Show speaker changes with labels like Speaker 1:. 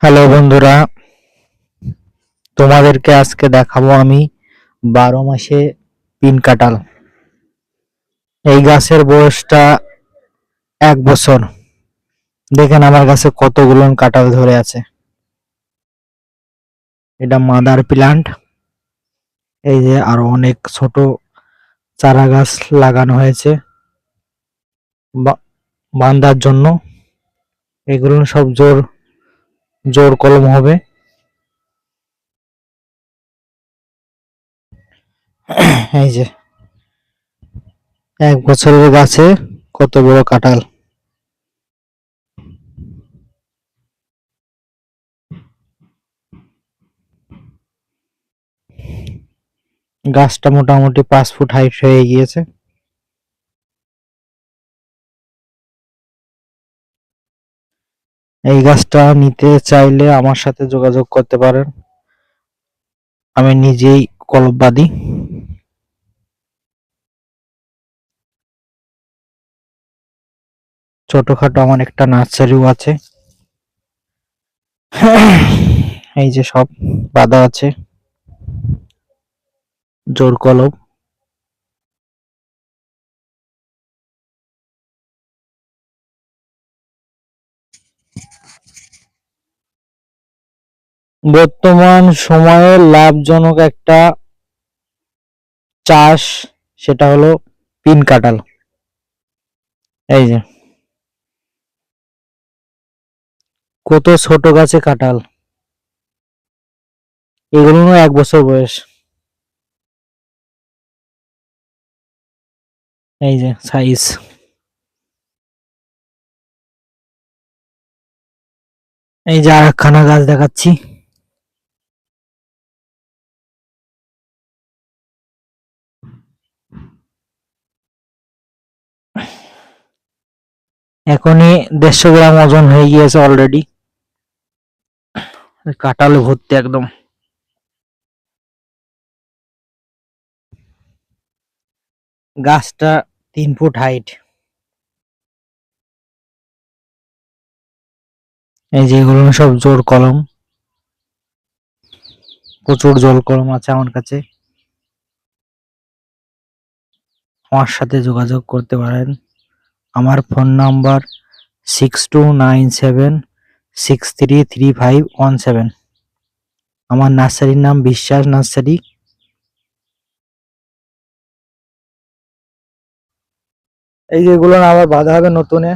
Speaker 1: Hello বন্ধুরা, তোমাদেরকে আজকে দেখাবো আমি 12 মাসে পিন কাঁঠাল। এই গাছের বয়সটা 1 বছর। দেখেন আমার গাছে কতগুলো কাঁঠাল ধরে আছে। এটা মাদার প্ল্যান্ট। এই যে আরো অনেক ছোট চারা গাছ লাগানো হয়েছে বান্ধার জন্য। এগুলো সব জোর জোর কলম হবে। এই যে 1 বছরের গাছে কত বড় কাঁঠাল। গাছটা মোটামুটি 5 ফুট হাইট হয়ে গিয়েছে। এই গাছটা নিতে চাইলে আমার সাথে যোগাযোগ করতে পারেন। আমি নিজেই কলমবাদী। ছোটখাটো আমার একটা নার্সারিও আছে। এই যে সব বাঁধা আছে জোর কলম। বর্তমান সময়ে লাভজনক একটা চাষ, সেটা হলো পিন কাঁঠাল। এই যে কত ছোট গাছে কাঁঠাল, এগুলো 1 বছর বয়স। এই যে সাইজ। এই যে আরেকখানা গাছ দেখাচ্ছি। এখনই 150 গ্রাম ওজন হয়ে গিয়েছে অলরেডি। কাঁঠালে ভর্তি একদম। গাছটা 3 ফুট হাইট। এই যে এগুলো সব জোর কলম। প্রচুর জল কলম আছে আমার কাছে। আমার সাথে যোগাযোগ করতে পারেন। আমার ফোন নাম্বার 6297633517। আমার নার্সারির নাম বিশ্বাস নার্সারি। এই যে এগুলো আবার বাঁধা হবে নতুনে।